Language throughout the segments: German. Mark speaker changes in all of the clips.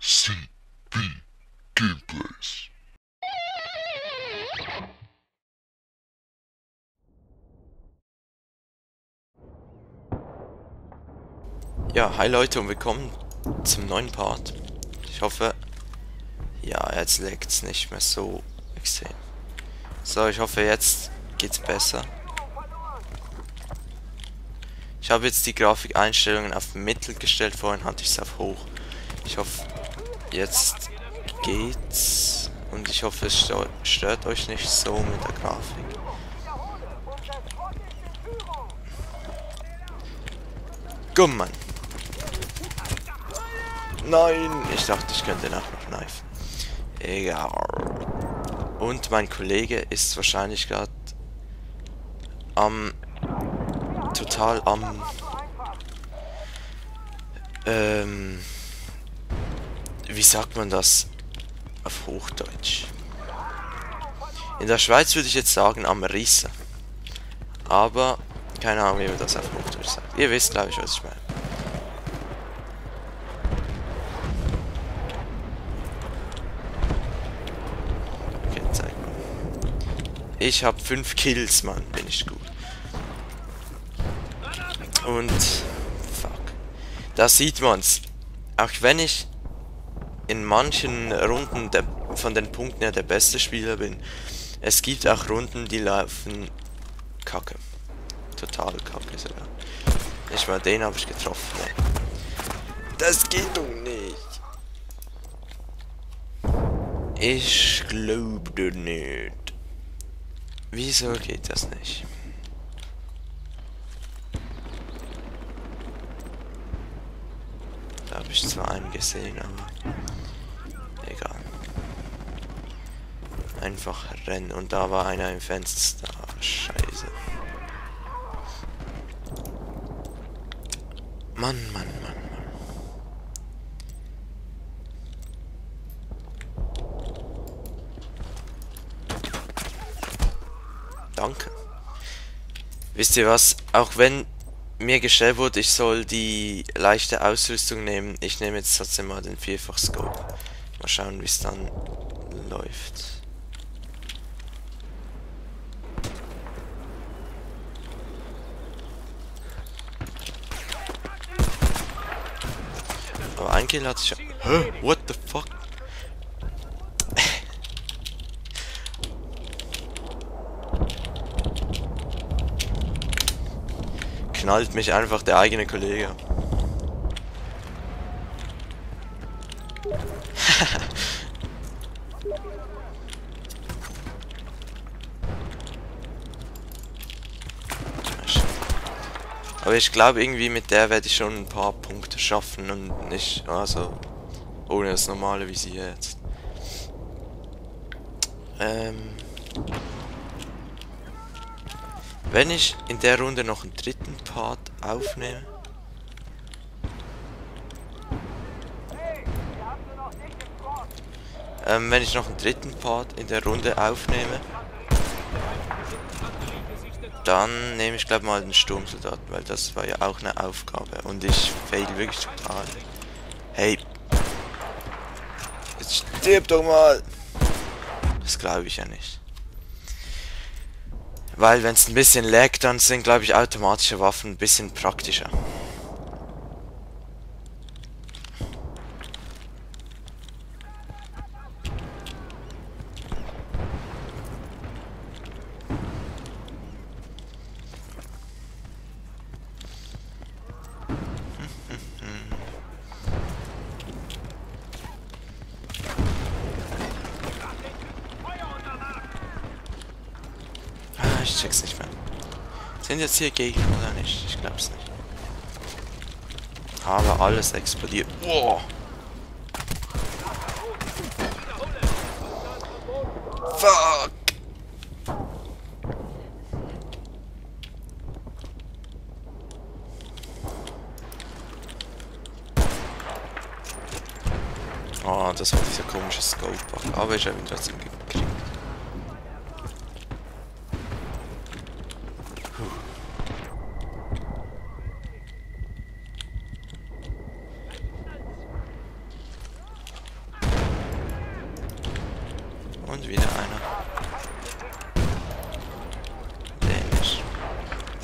Speaker 1: CB Gameplays.
Speaker 2: Ja, hi Leute und willkommen zum neuen Part. Ich hoffe, ja, jetzt lagt's nicht mehr so extrem. So, ich hoffe, jetzt geht's besser. Ich habe jetzt die Grafikeinstellungen auf Mittel gestellt, vorhin hatte ich es auf hoch. Ich hoffe, jetzt geht's und ich hoffe, es stört euch nicht so mit der Grafik. Gumm, Nein, ich dachte, ich könnte ihn auch noch kneifen. Egal. Und mein Kollege ist wahrscheinlich gerade total am wie sagt man das auf Hochdeutsch? In der Schweiz würde ich jetzt sagen am Rissen. Aber keine Ahnung, wie man das auf Hochdeutsch sagt. Ihr wisst, glaube ich, was ich meine. Okay, zeig mal. Ich habe 5 Kills, Mann. Bin ich gut. Und fuck. Da sieht man's. Auch wenn ich in manchen Runden von den Punkten her der beste Spieler bin, es gibt auch Runden, die laufen kacke. Total kacke sogar. Nicht mal den habe ich getroffen. Ey. Das geht doch nicht. Ich glaube nicht. Wieso geht das nicht? Da habe ich zwar einen gesehen, aber egal. Einfach rennen und da war einer im Fenster. Scheiße. Mann, Mann, Mann, Mann. Danke. Wisst ihr was? Auch wenn mir gestellt wurde, ich soll die leichte Ausrüstung nehmen, ich nehme jetzt trotzdem mal den Vierfach-Scope. Mal schauen, wie es dann läuft. Aber ein Kill hatte ich schon. Hä? What the fuck? Knallt mich einfach der eigene Kollege. Aber ich glaube irgendwie mit der werde ich schon ein paar Punkte schaffen und nicht, also ohne das normale Visier jetzt. Wenn ich in der Runde noch einen dritten Part aufnehme. Wenn ich noch einen dritten Part in der Runde aufnehme, dann nehme ich glaube mal den Sturmsoldaten, weil das war ja auch eine Aufgabe und ich fail wirklich total. Hey, jetzt stirb doch mal! Das glaube ich ja nicht. Weil wenn es ein bisschen laggt, dann sind glaube ich automatische Waffen ein bisschen praktischer. Ich check's nicht mehr. Sind jetzt hier Gegner oder nicht? Ich glaub's nicht. Aber alles explodiert. Wow. Fuck. Oh, das war dieser komische Scope. Aber ich habe ihn trotzdem gekriegt.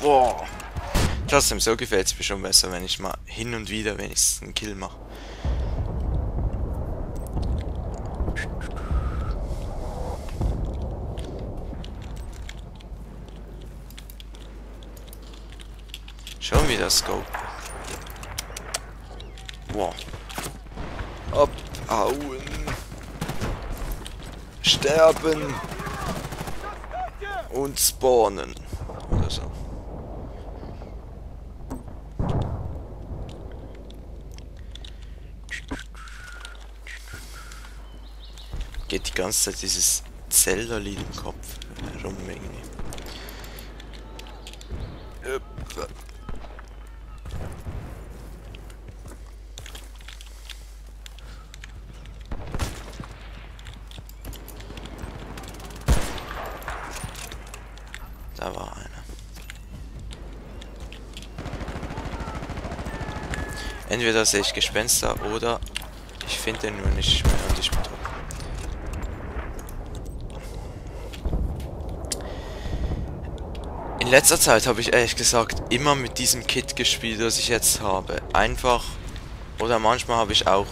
Speaker 2: Boah. Trotzdem, so gefällt es mir schon besser, wenn ich mal hin und wieder wenigstens einen Kill mache. Schon wieder Scope. Wow. Abhauen. Sterben. Und spawnen. Oder so. Geht die ganze Zeit dieses Zelda-Lied im Kopf herum irgendwie. Da war einer. Entweder sehe ich Gespenster oder ich finde den nur nicht mehr und ich bin tot. In letzter Zeit habe ich ehrlich gesagt immer mit diesem Kit gespielt, das ich jetzt habe. Einfach, oder manchmal habe ich auch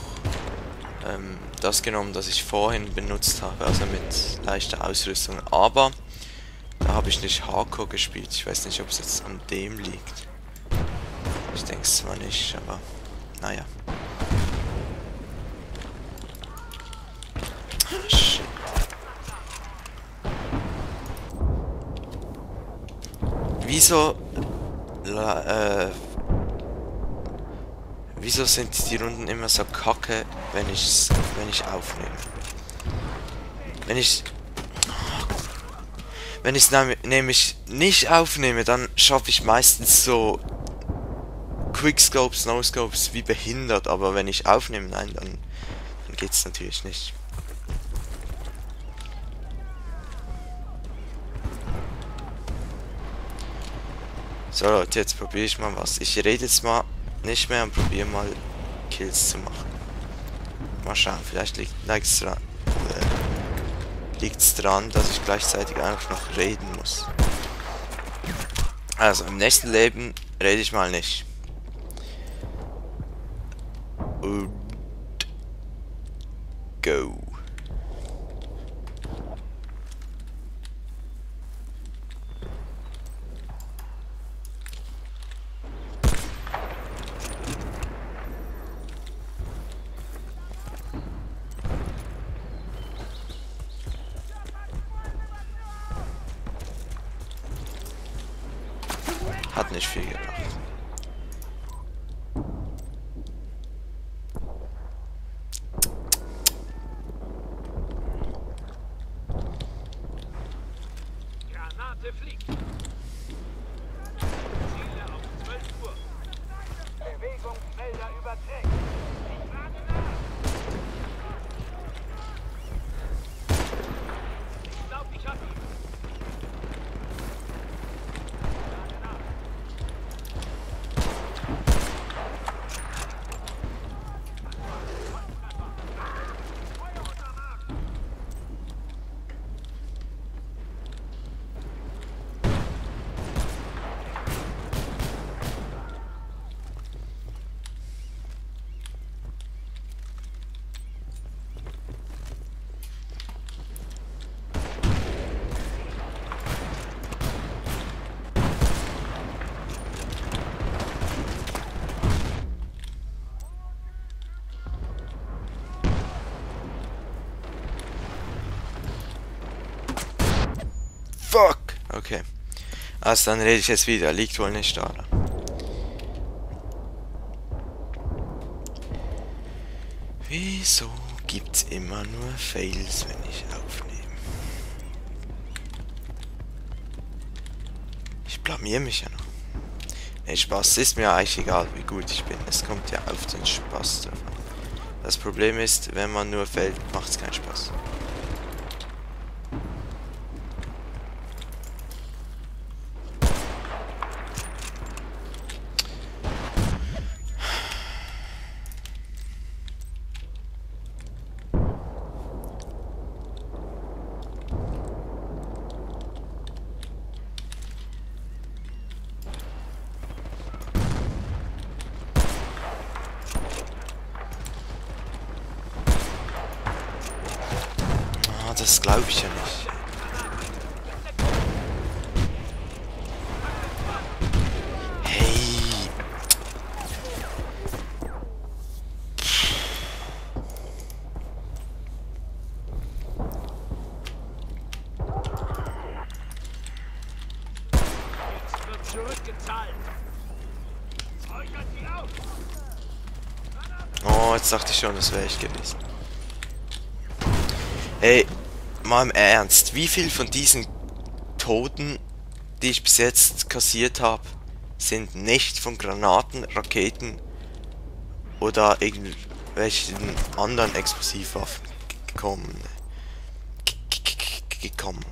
Speaker 2: das genommen, das ich vorhin benutzt habe, also mit leichter Ausrüstung. Aber da habe ich nicht Hardcore gespielt. Ich weiß nicht, ob es jetzt an dem liegt. Ich denke es zwar nicht, aber naja. Shit. Wieso sind die Runden immer so kacke, wenn ich aufnehme? Wenn ich nämlich nicht aufnehme, dann schaffe ich meistens so Quickscopes, No-Scopes wie behindert, aber wenn ich aufnehme, nein, dann geht's natürlich nicht. So Leute, jetzt probiere ich mal was. Ich rede jetzt mal nicht mehr und probiere mal Kills zu machen. Mal schauen, vielleicht liegt's dran, dass ich gleichzeitig einfach noch reden muss. Also, im nächsten Leben rede ich mal nicht. Und go. Hat nicht viel gebracht.
Speaker 3: Granate fliegt. Ziele auf 12 Uhr. Bewegungsmelder überträgt. Ich frage nach. Ich glaube, ich habe ihn.
Speaker 2: Fuck! Okay. Also dann rede ich jetzt wieder. Liegt wohl nicht daran. Wieso gibt's immer nur Fails, wenn ich aufnehme? Ich blamier mich ja noch. Nee, Spaß ist mir eigentlich egal, wie gut ich bin. Es kommt ja auf den Spaß davon. Das Problem ist, wenn man nur fällt, macht's keinen Spaß. das glaube ich ja nicht. Hey.
Speaker 3: Jetzt wird zurückgezahlt. Räuchert sie auf.
Speaker 2: Oh, jetzt dachte ich schon, das wäre ich gewesen. Hey, mal im Ernst, wie viel von diesen Toten, die ich bis jetzt kassiert habe, sind nicht von Granaten, Raketen oder irgendwelchen anderen Explosivwaffen gekommen? Gekommen.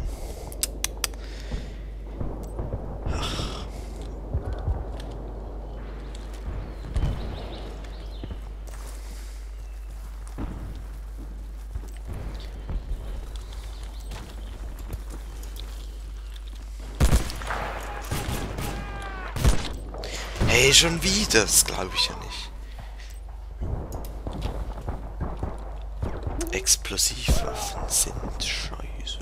Speaker 2: Hey, schon wieder, das glaube ich ja nicht. Explosivwaffen sind scheiße.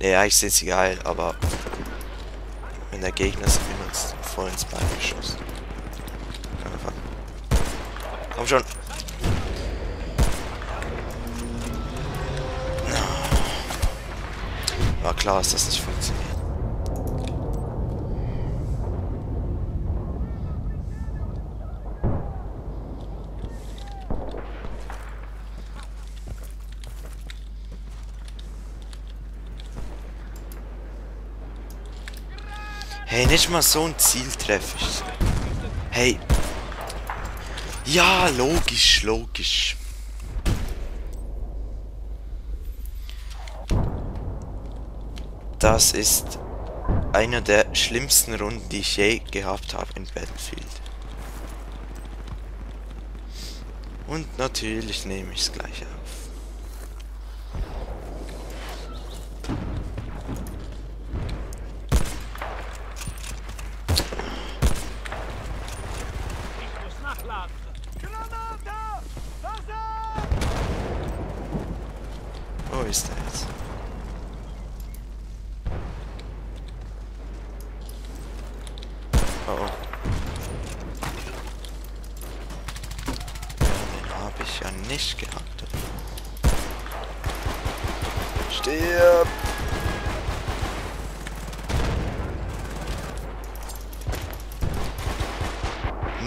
Speaker 2: Nee, eigentlich sind sie geil, aber wenn der Gegner sie benutzt, voll ins Bein geschossen. Komm schon. War klar, dass das nicht funktioniert. Hey, nicht mal so ein Ziel treffe ich. Hey. Ja, logisch, logisch. Das ist eine der schlimmsten Runden, die ich je gehabt habe in Battlefield. Und natürlich nehme ich es gleich auf.
Speaker 3: Ich muss nachladen. Granate! Wasser!
Speaker 2: Wo ist er jetzt? Oh oh. Den habe ich ja nicht gehabt. Stirb!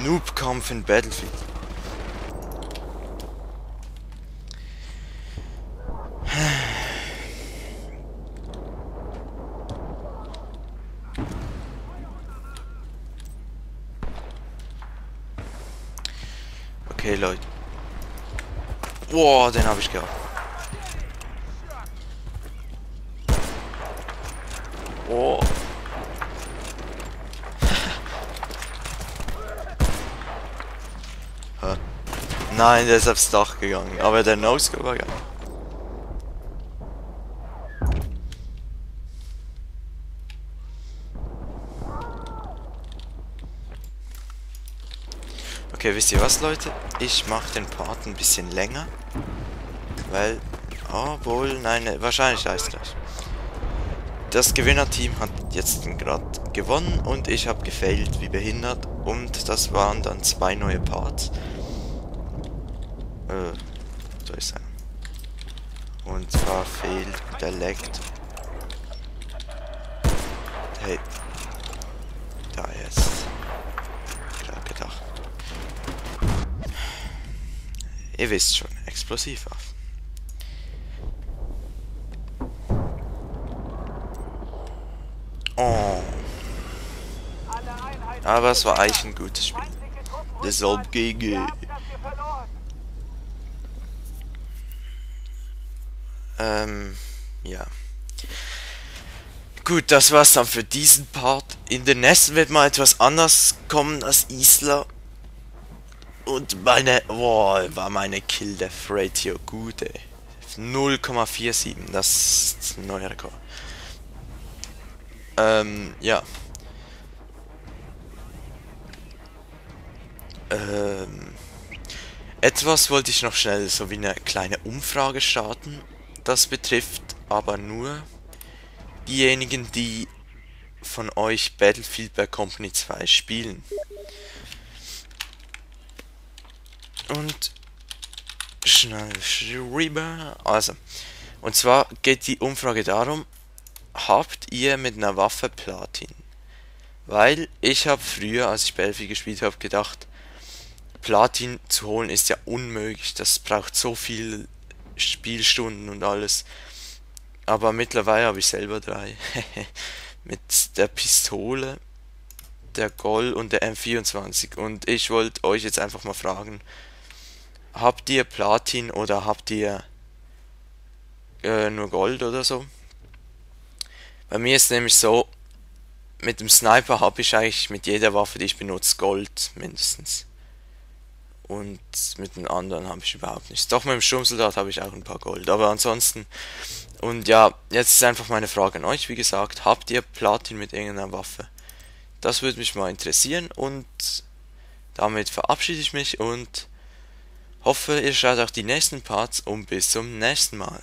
Speaker 2: Noob-Kampf in Battlefield. Okay, Leute. Boah, den habe ich gehabt. Oh. Hä? Nein, der ist aufs Dach gegangen. Aber der No-Scope war geil. Okay, wisst ihr was, Leute? Ich mache den Part ein bisschen länger. Weil... Obwohl, nein, wahrscheinlich heißt gleich. Das Gewinnerteam hat jetzt gerade gewonnen und ich habe gefailt wie behindert. Und das waren dann 2 neue Parts. So ist er. Und zwar fehlt der Lekt. Hey. Da jetzt. Gerade gedacht. Ihr wisst schon, Explosivwaffen. Oh. Aber es war eigentlich ein gutes Spiel. Deshalb GG. Ja. Gut, das war's dann für diesen Part. In den nächsten wird mal etwas anders kommen als Isla. Und war meine Kill-Death-Ratio gut, ey. 0,47, das ist ein neuer Rekord. Ja. Etwas wollte ich noch schnell so wie eine kleine Umfrage starten. das betrifft aber nur diejenigen, die von euch Battlefield Bad Company 2 spielen. Und schnell rüber. Also, und zwar geht die Umfrage darum, habt ihr mit einer Waffe Platin? Weil ich habe früher, als ich Battlefield gespielt habe, gedacht, Platin zu holen ist ja unmöglich. Das braucht so viel Spielstunden und alles. Aber mittlerweile habe ich selber 3. Mit der Pistole, der Gol und der M24. Und ich wollte euch jetzt einfach mal fragen, habt ihr Platin oder habt ihr nur Gold oder so? Bei mir ist nämlich so, mit dem Sniper habe ich eigentlich mit jeder Waffe, die ich benutze, Gold mindestens. Und mit den anderen habe ich überhaupt nichts. Doch mit dem Sturmsoldat habe ich auch ein paar Gold. Aber ansonsten. Und ja, jetzt ist einfach meine Frage an euch. Wie gesagt, habt ihr Platin mit irgendeiner Waffe? Das würde mich mal interessieren. Und damit verabschiede ich mich und hoffe, ihr schaut auch die nächsten Parts und bis zum nächsten Mal.